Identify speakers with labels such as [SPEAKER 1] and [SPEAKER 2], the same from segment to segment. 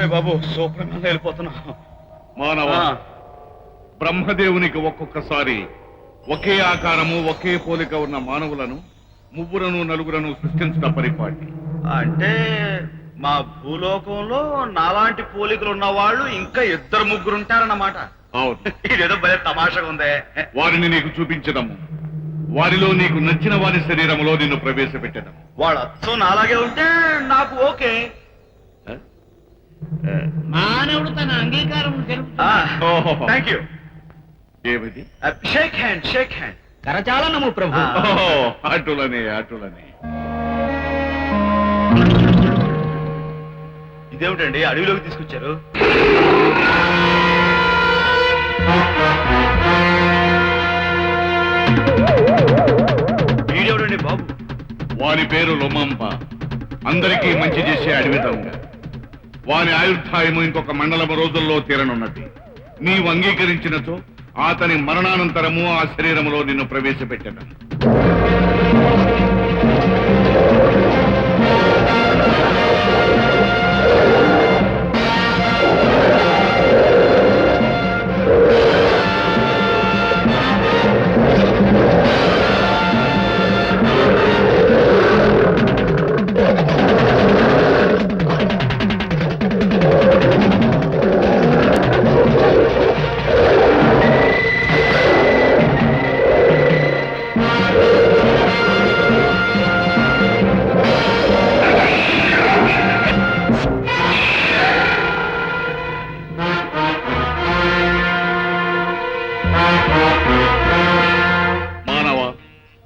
[SPEAKER 1] ఒరే బాబు సూపర్ గా వెళ్ళిపోతున్నా.
[SPEAKER 2] మానవ బ్రహ్మదేవునికి ఒక్కొక్కసారి ఒకే ఆకారము ఒకే పోలిక ఉన్న మానవులను ముగ్గురను నలుగురను సృష్టించడం పరిపాటి.
[SPEAKER 1] అంటే మా భూలోకంలో నాలాంటి పోలికలు ఉన్న వాళ్ళు ఇంకా ఇద్దరు ముగ్గురు ఉంటారన్నమాట.
[SPEAKER 2] అవును,
[SPEAKER 1] ఇదేదో భలే తమాషగా ఉందే.
[SPEAKER 2] వారిని నీకు చూపించదము. వారిలో నీకు నచ్చిన వారి శరీరములో నిన్ను ప్రవేశపెట్టడం.
[SPEAKER 1] వాళ్ళు అచ్చం నాలాగే ఉంటే నాకు ఓకే.
[SPEAKER 3] మానవుడు తన అంగీకారం
[SPEAKER 1] థ్యాంక్ యూ.
[SPEAKER 2] ఏమిటి?
[SPEAKER 1] Shake hand, shake hand.
[SPEAKER 3] కరచాలనము ప్రభు.
[SPEAKER 2] అటులనే అటులనే.
[SPEAKER 1] ఇదేమిటండి అడవిలోకి తీసుకొచ్చారు? వీడెవడండి బాబు?
[SPEAKER 2] వారి పేరు లొమంప. అందరికీ మంచి చేసే అడవి దొంగ. వారి ఆయుర్ధాయము ఇంకొక మండలము రోజుల్లో తీరనున్నది. నీవు అంగీకరించినచో అతని మరణానంతరము ఆ శరీరములో నిన్ను ప్రవేశపెట్టడం.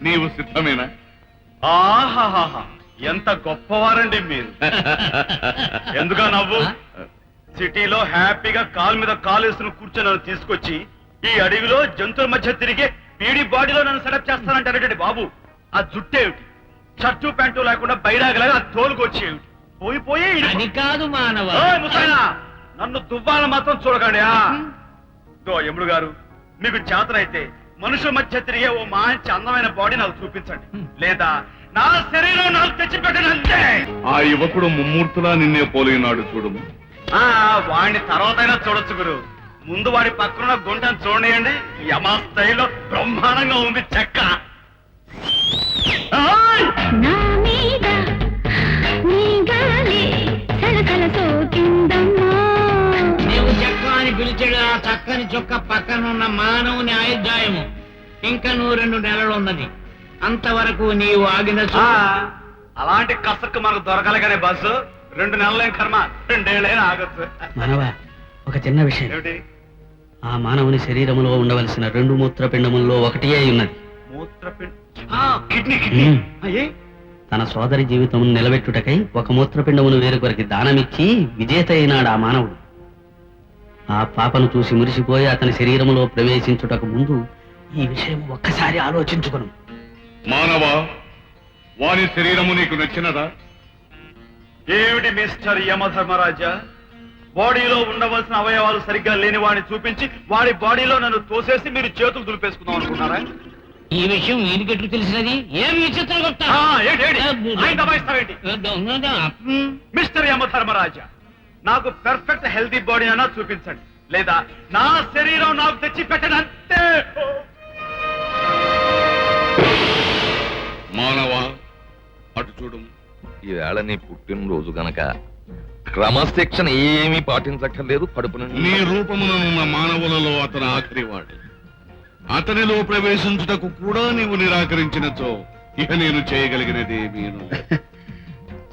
[SPEAKER 2] నీవు సిద్ధమేనా?
[SPEAKER 1] ఆహాహా, ఎంత గొప్పవారండి మీరు. ఎందుగా నవ్వు? సిటీలో హ్యాపీగా కాలు మీద కాలు వేసుకుని కూర్చొని నన్ను తీసుకొచ్చి ఈ అడవిలో జంతువుల మధ్య తిరిగే పీడి బాడీలో నన్ను సెటప్ చేస్తానంటారంటే బాబు, ఆ జుట్టేమిటి, షర్టు ప్యాంటు లేకుండా బైరాగలాగా ఆ తోలుకొచ్చేమిటి? పోయి పోయి
[SPEAKER 3] అది కాదు మానవ.
[SPEAKER 1] ముసాయినా, నన్ను దువ్వాలని మాత్రం చూడకండి. యముడు గారు, మీకు చేతనైతే మనుషుల మధ్య తిరిగే ఓ మంచి అందమైన బాడీ నాకు చూపించండి, లేదా నా శరీరం నాకు తెచ్చిపెట్టండి అంతే.
[SPEAKER 2] ఆ యువకుడు ముమ్మూర్తులా నిన్నే పోలినాడు చూడము.
[SPEAKER 1] వాడిని తర్వాతైనా చూడొచ్చు గురు. ముందు వాడి పక్కన గుంటను చూడండి. యమా స్థాయిలో బ్రహ్మాండంగా ఉంది చెక్క.
[SPEAKER 3] నీవు చెక్క అని పిలిచాడు ఆ చక్కని చొక్క పక్కనున్న మానవుని ఆయుర్దాయము. ఇంకా నువ్వు 2 నెలలు ఉన్నది. అంతవరకు నీవు ఆగిన
[SPEAKER 1] అలాంటి కసక్కు మనకు దొరకాలి కానీ బస్సు 2 నెలలేం కర్మ, 2 ఏళ్ళైనా ఆగచ్చు.
[SPEAKER 4] మానవా, ఒక చిన్న విషయం.
[SPEAKER 1] ఏమిటి?
[SPEAKER 4] ఆ మానవుని శరీరములో ఉండవలసిన 2 మూత్రపిండముల్లో ఒకటి అయి ఉన్నది.
[SPEAKER 1] కిడ్నీ. కిడ్నీ
[SPEAKER 4] తన సోదరి జీవితమును నిలబెట్టుటకై ఒక మూత్రపిండమును వేరొకరికి దానమిచ్చి విజేత అయినాడు ఆ మానవుడు. ఆ పాపను చూసి మురిసిపోయి అతని శరీరములో ప్రవేశించుటకు ముందు ఈ విషయం ఒక్కసారి ఆలోచించుకును.
[SPEAKER 2] మానవా, వాని శరీరము నీకు నచ్చినదా?
[SPEAKER 1] ఏమిటి మిస్టర్ యమధర్మరాజా, బాడీలో ఉండవలసిన అవయవాలు సరిగ్గా లేని వాడిని చూపించి వాడి బాడీలో నన్ను తోసేసి మీరు చేతులు దులిపేసుకుందాం అనుకున్నారా?
[SPEAKER 3] ఈ విషయం వీరికెట్లు తెలిసినది? ఏం విచిత్రం కొత్త
[SPEAKER 1] మిస్టర్ యమధర్మరాజా, నాకు పెర్ఫెక్ట్ హెల్తీ బాడీ అయినా చూపించండి, లేదా నా శరీరం నాకు తెచ్చి పెట్టండి అంతే.
[SPEAKER 2] మానవా, అటు చూడు.
[SPEAKER 5] ఈవేళ నీ పుట్టినరోజు గనక క్రమశిక్షణ ఏమీ పాటించక్కర్లేదు. కడుపున
[SPEAKER 2] నీ రూపముననున్న మానవులలో అతను ఆఖరివాడు. అతనిలో ప్రవేశించుటకు కూడా నీవు నిరాకరించినచో ఇక నేను చేయగలిగినది నేను.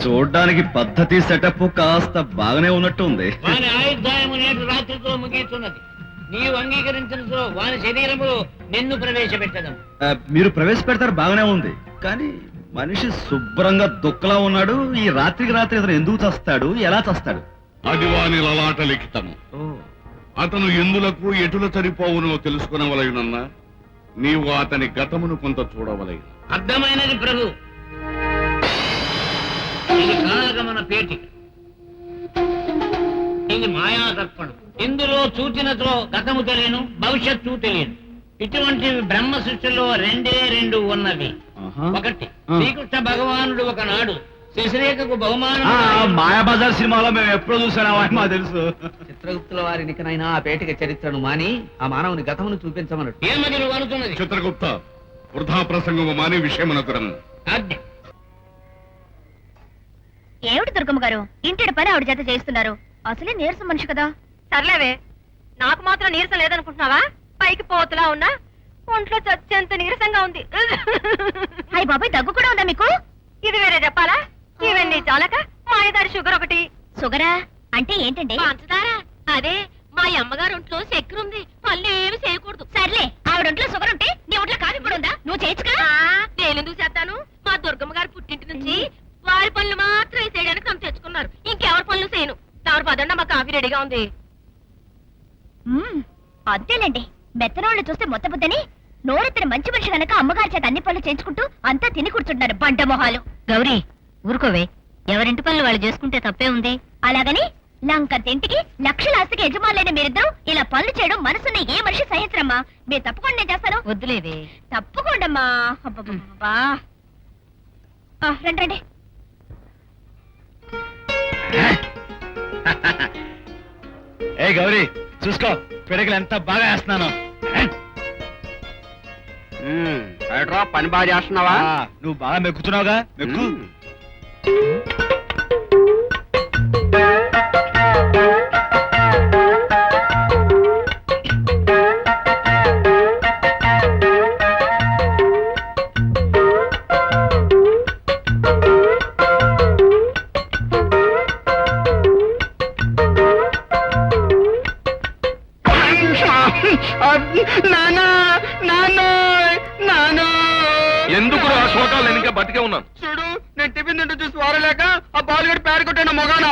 [SPEAKER 1] చూడ్డానికి పద్ధతి సెటప్ కాస్త బాగానే ఉన్నట్టు ఉంది.
[SPEAKER 3] వాని ఆయుర్దాయము నేటి రాత్రితో ముగిస్తున్నది. నీవు అంగీకరించిన వాని శరీరములో నిన్ను ప్రవేశపెట్టడం.
[SPEAKER 1] మీరు ప్రవేశపెడతారు, బాగానే ఉంది. కానీ మనిషి శుభ్రంగా దుఃఖలా ఉన్నాడు. ఈ రాత్రికి రాత్రి అతను ఎందుకు చస్తాడు, ఎలా చస్తాడు?
[SPEAKER 2] అది వాని లలాట లిఖితము. అతను ఎందులకు ఎటుల సరిపోవునో తెలుసుకునవలయునన్నా నీవు అతని గతమును కొంత చూడవలయు.
[SPEAKER 3] అర్థమైనది ప్రభు. ఇది కాలగమన పేటిక, ఇది మాయా దర్పణం. ఇందులో చూచినతో గతము తెలియను, భవిష్యత్తు తెలియను. ఇటువంటి బ్రహ్మ సృష్టిలో 2 ఉన్నవి. ఒకటి, శ్రీకృష్ణ భగవానుడు ఒకనాడు శశిరేఖకు బహుమానం
[SPEAKER 1] మాయాబజార్ సినిమాలో మేము ఎప్పుడు చూసామా మాకు తెలుసు.
[SPEAKER 4] చిత్రగుప్తుల వారి నికనైనా ఆ పేటిక చరిత్రను మాని ఆ మానవుని గతమును చూపించమన్నట్టు.
[SPEAKER 3] ఏమది నువ్వు అనుకున్నది?
[SPEAKER 2] చిత్రగుప్త వృధా ప్రసంగము మాని విషయమునకురము.
[SPEAKER 3] ఆజ్ఞ.
[SPEAKER 6] ఏమిటి దుర్గమ్మ గారు ఇంటి పని ఆవిడ చేత చేస్తున్నారు? అసలే నీరసం మనిషి కదా. సర్లేవే, నాకు మాత్రం నీరసం లేదనుకుంటున్నావా? పైకి పోతులా ఉన్నా ఒంట్లో చచ్చేంత నీరసంగా ఉంది. అయ్యి బాబాయ్, దగ్గు కూడా ఉందా మీకు? ఇది వేరే చెప్పాలా? ఇవన్నీ చాలక మాయదారి షుగర్ ఒకటి. షుగరా అంటే ఏంటండి? పంచదారా. అదే మా అమ్మగారు ఒంట్లో చక్కెర ఉంది, పళ్ళు ఏమి చేయకూడదు. సర్లే, ఆవిడ ఒంట్లో షుగర్ ఉంటే నీ ఒంట్లో కాఫీ కూడా ఉందా? నువ్వు చేయొచ్చుగా. నేనెందుకు చేస్తాను? మా దుర్గమ్మ గారు పుట్టింటి నుంచి వారి పనులు మాత్రం చేయడానికి నన్ను తెచ్చుకున్నారు. ఇంకెవరి పనులు చేయను. తమరు పదండి, మా కాఫీ రెడీగా ఉంది. అంతేలేండి, మెత్తనోళ్ళు చూస్తే మొత్తబుద్దని నోరెత్తిన మంచి మనిషి గనక అమ్మగారి చేత అన్ని పనులు చేయించుకుంటూ అంతా తిని కూర్చుంటున్నారు బంట మొహాలు. గౌరీ ఊరుకోవే, ఎవరింటి పనులు వాళ్ళు చేసుకుంటే తప్పే ఉంది. అలాగని లంక తింటికి లక్షల ఆస్తికి యజమానులైన మీరిద్దరూ ఇలా పనులు చేయడం మనసున్న ఏ మనిషి సహించరమ్మా. మీరు తప్పకుండా నేను చేస్తాను. వద్దులేవే, తప్పకుండమ్మా. అబ్బబ్బబ్బా. రండి రండి.
[SPEAKER 1] ఏ గౌరీ, చూసుకో పిడకలు ఎంత బాగా వేస్తున్నాను.
[SPEAKER 7] పని బాగా చేస్తున్నావా?
[SPEAKER 1] నువ్వు బాగా మెక్కుతున్నావుగా, మెక్కు.
[SPEAKER 5] ఎందుకు ఆ శోకాలు? నేను ఇంకా బతికే ఉన్నాను.
[SPEAKER 7] చూడు, నేను టిఫిన్ తింటూ చూసి వారలేక ఆ బాలుగడి పేరు కొట్టాను మొగాన.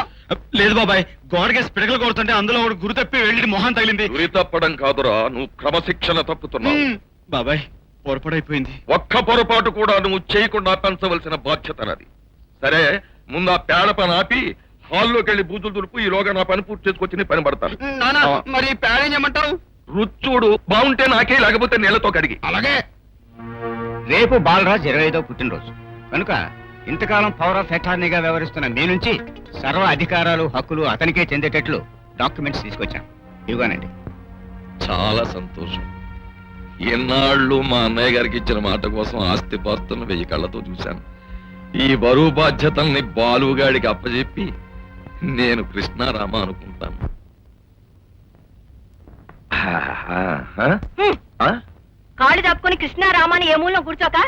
[SPEAKER 1] లేదు బాబాయ్, గోడకేసి పిడకలు కొడుతుంటే అందులో ఒకటి గురి తప్పి వెళ్ళి మొహం తగిలింది.
[SPEAKER 5] గురి తప్పడం కాదురా, నువ్వు క్రమశిక్షణ తప్పుతున్నావు.
[SPEAKER 1] బాబాయ్, పొరపడైపోయింది.
[SPEAKER 5] ఒక్క పొరపాటు కూడా నువ్వు చేయకుండా పెంచవలసిన బాధ్యత నాది. సరే, ముందు ఆ పేడ పని ఆపి హాల్లోకి వెళ్ళి బూతులు దులుపు. ఈలోగా నా పని పూర్తి చేసుకొచ్చి నీ పని పడతాను.
[SPEAKER 7] నానా, మరి పేడ ఏం చేయమంటారు?
[SPEAKER 5] రుచూడు బాగుంటే నాకే, లేకపోతే నీళ్ళతో కడిగి.
[SPEAKER 7] అలాగే. రేపు బాలరాజ్ 25వ పుట్టినరోజు కనుక ఇంతకాలం పవర్ ఆఫ్ అటార్నీగా వ్యవహరిస్తున్న మీ నుంచి సర్వ అధికారాలు హక్కులు అతనికే చెందేటట్లు డాక్యుమెంట్స్ తీసుకొచ్చాను. ఇవ్వనండి.
[SPEAKER 5] చాలా సంతోషం. ఎన్నాళ్ళు మా అన్నయ్య గారికి ఇచ్చిన మాట కోసం ఆస్తిపాస్తులను 1000 కళ్ళతో చూశాను. ఈ బరువు బాధ్యతల్ని బాలుగాడికి అప్పచెప్పి నేను కృష్ణారామ అనుకుంటాను.
[SPEAKER 6] కాళ్ళు దాపుకొని కృష్ణారామాని ఏ మూలం కూర్చోక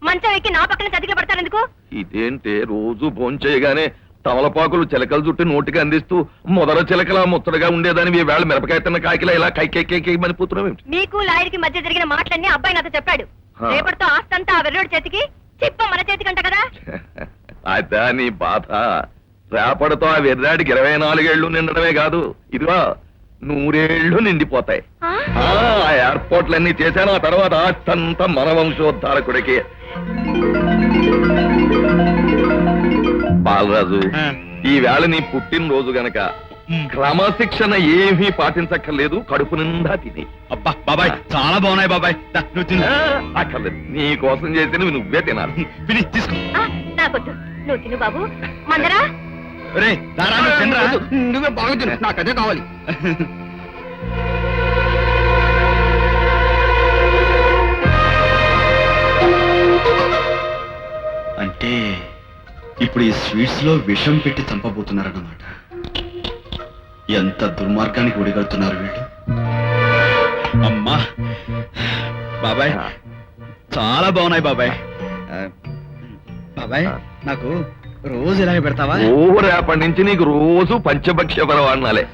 [SPEAKER 6] మంచం ఎక్కి నా పక్కన చతికి పడతారెందుకు?
[SPEAKER 5] ఇదేంటే రోజు భోంచేయగానే తమలపాకులు చిలకలు చుట్టి నోటికి అందిస్తూ మొదల చిలకలా ముత్తడగా ఉండేదాని వేళ మిరపకాయ తిన్న కాకిలా ఇలా కైకేకేకే మనిపోతున్నావు.
[SPEAKER 6] మీకు లాయర్కి మధ్య జరిగిన మాటలన్నీ అబ్బాయి నాతో చెప్పాడు. రేపటితో ఆస్తంతా ఆ వెర్రోడి చేతికి, చిప్ప మన చేతికంట కదా.
[SPEAKER 5] అదా నీ బాధ. రేపటితో ఆ వెర్రాడికి 24 ఏళ్ళు నిండడమే కాదు, ఇదిగో 100 ఏళ్ళు నిండిపోతాయి. ఆ ఏర్పాట్లన్నీ చేశాను. ఆ తర్వాత ఆస్తంతా మన వంశోద్ధారకుడికి. బాలరాజు, ఈ వేళ నీ పుట్టినరోజు గనక క్రమశిక్షణ ఏమీ పాటించక్కర్లేదు. కడుపు నిండా తిని.
[SPEAKER 1] అబ్బా బాబాయ్, చాలా బాగున్నాయి బాబాయ్. నువ్వు తిను.
[SPEAKER 5] అక్కర్లేదు, నీ కోసం చేసినవి నువ్వే తినాలి.
[SPEAKER 1] ఫినిష్ తీసుకో.
[SPEAKER 6] నాకొద్దు, నువ్వు తిను బాబు. మందరా
[SPEAKER 1] రే దారా, నువ్వు తినరా.
[SPEAKER 7] నువ్వే బాగా తిను, నాకు అదే కావాలి.
[SPEAKER 1] అంటే ఇప్పుడు ఈ స్వీట్స్ లో విషం పెట్టి చంపబోతున్నారన్నమాట. ఎంత దుర్మార్గానికి ఒడిగడుతున్నారు వీళ్ళు. అమ్మా బాబాయ్, చాలా బాగున్నాయి బాబాయ్. బాబాయ్, నాకు రోజు ఇలాగే పెడతావా?
[SPEAKER 5] రేపటి నుంచి నీకు రోజు పంచభక్ష్య పరవాణాలే.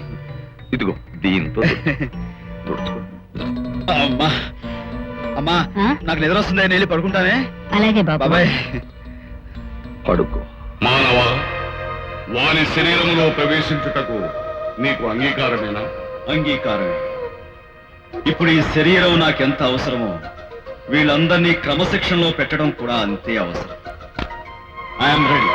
[SPEAKER 5] ఇదిగో దీంతో
[SPEAKER 1] అమ్మా అమ్మా, నాకు నిద్ర వస్తుంది, నేను వెళ్ళి పడుకుంటానే.
[SPEAKER 6] అలాగే
[SPEAKER 1] బాబాయ్.
[SPEAKER 5] పడుకో.
[SPEAKER 2] మానవ, వాని శరీరములో ప్రవేశించుటకు నీకు అంగీకారమేనా?
[SPEAKER 1] అంగీకారమే. ఇప్పుడు ఈ శరీరం నాకెంత అవసరమో వీళ్ళందరినీ క్రమశిక్షణలో పెట్టడం కూడా అంతే అవసరం. I'm ready.